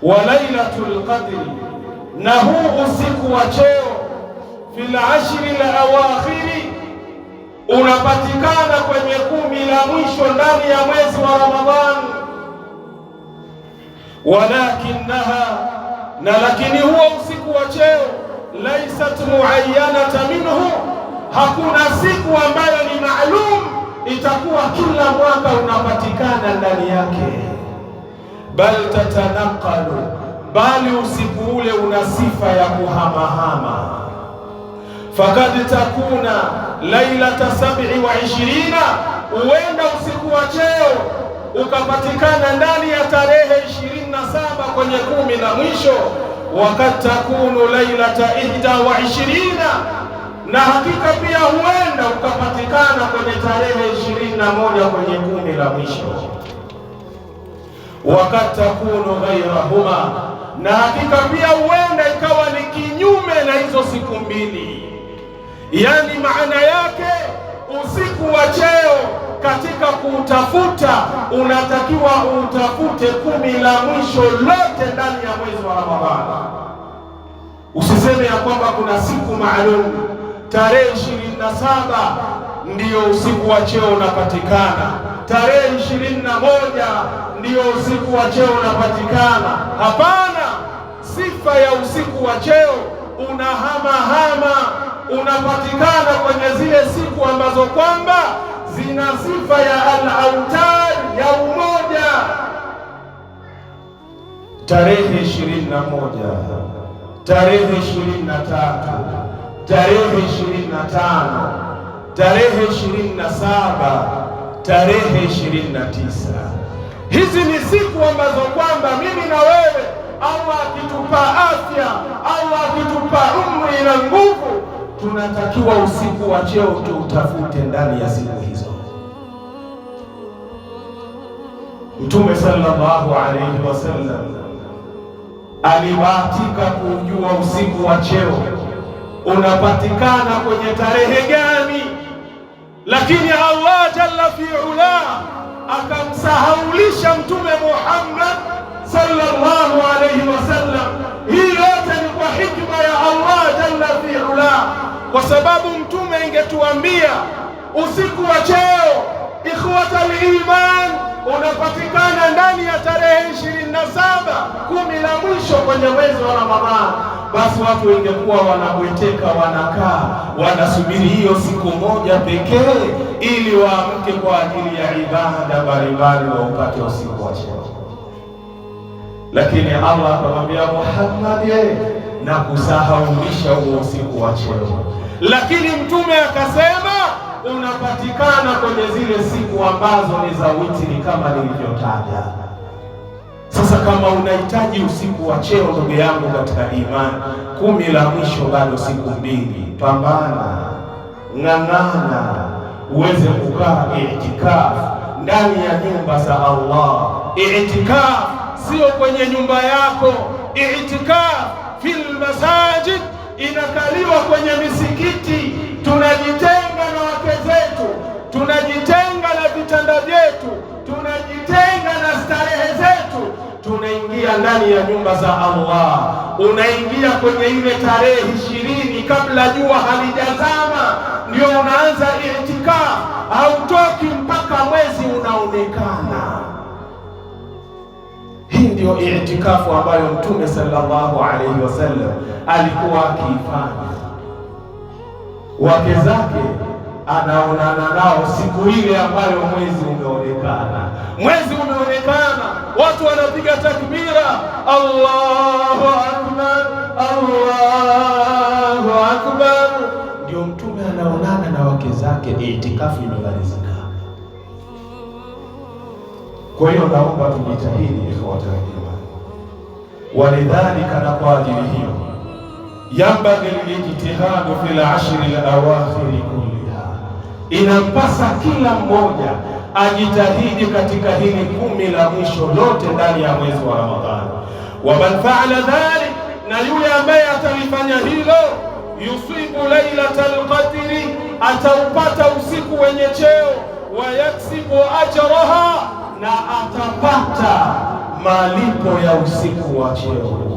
Wa lailatul qadri, na huu usiku wa cheo, fil ashri al-awakhiri, unapatikana kwenye 10 la mwisho ndani ya mwezi wa Ramadhani. Walakinnaha, na lakini huo usiku wa cheo, laysat muayyanata minhu, hakuna siku ambayo ni maalum itakuwa kila mwaka unapatikana ndani yake. Bal tatanaqalu, bali usiku ule una sifa ya kuhamahama. Fakad takuna lailata 27, uenda usiku wa cheo ukapatikana ndani ya tarehe 27 kwenye 10 la mwisho. Wakad takunu lailata 21, na hakika pia huenda ukapatikana kwenye tarehe 21 kwenye 10 la mwisho. Wakad takunu ghairahuma, na hakika pia huenda ikawa ni kinyume na hizo siku mbili. Yani maana yake usiku wa cheo katika kuutafuta unatakiwa utafute 10 la mwisho lote ndani ya mwezi wa Ramadhani. Usiseme ya kwamba kuna siku maalum tarehe 27 ndiyo usiku wa cheo unapatikana, tarehe 21 ndiyo usiku wa cheo unapatikana. Hapana, sifa ya usiku wa cheo unahamahama, unapatikana kwenye zile siku ambazo kwamba zina sifa ya al-autar, ya umoja. Tarehe 21, tarehe 23, tarehe 25, tarehe 27, tarehe 29. Hizi ni siku ambazo kwamba mimi na wewe, Allah akitupa afya, Allah akitupa umri na nguvu, tunatakiwa usiku wa cheo tuutafute ndani ya siku hizo. Mtume sallallahu alayhi wasallam alibahatika kujua usiku wa cheo unapatikana kwenye tarehe gani, lakini Allah jalla fi ula akamsahaulisha Mtume Muhammad sallallahu alayhi wasallam. Hii yote ni kwa hikma ya Allah jalla fi ula, kwa sababu Mtume ingetuambia usiku wa cheo ikhwatal iman unapatikana ndani ya tarehe 27, 10 la mwisho kwenye mwezi wa Ramadhani, basi watu wengekuwa wanabweteka, wanakaa wanasubiri hiyo siku moja pekee ili waamke kwa ajili ya ibada mbalimbali wa upate usiku wa cheo. Lakini Allah akamwambia Muhammad, na kusahaulisha huo usiku wa cheo. Lakini Mtume akasema unapatikana kwenye zile siku ambazo ni za witri kama nilivyotaja. Sasa kama unahitaji usiku wa cheo, ndugu yangu katika imani, 10 la mwisho bado siku 2, pambana, ng'ang'ana uweze kukaa itikaf ndani ya nyumba za Allah. Itikaf sio kwenye nyumba yako, itikaf fil masajid, inakaliwa kwenye misikiti. Tunajitenga na wake zetu, tunajitenga na vitanda vyetu, tunajitenga na starehe zetu, tunaingia ndani ya nyumba za Allah. Unaingia kwenye ile tarehe 20 kabla jua halijazama, ndio unaanza itikaf, hautoki mpaka mwezi unaonekana. Hii ndio itikafu ambayo Mtume sallallahu alaihi wasallam alikuwa akiifanya. Wake zake anaonana nao siku ile ambayo mwezi umeonekana. Mwezi umeonekana, watu wanapiga takbira, Allahu akbar, Allahu akbar, ndio Mtume anaonana na wake zake, itikafu imemalizika. Kwa hiyo naomba tujitahidi ikhwata al-iman. Walidhalika, na kwa ajili hiyo, yambaghi al-ijtihadu fil ashri al-awakhir kulliha, inampasa kila mmoja ajitahidi katika hili 10 la mwisho lote ndani ya mwezi wa Ramadhani. Wa man fa'ala dhalik, na yule ambaye atalifanya hilo, yusibu lailatal qadri, ataupata usiku wenye cheo, wa yaksibu ajraha, na atapata malipo ya usiku wa cheo.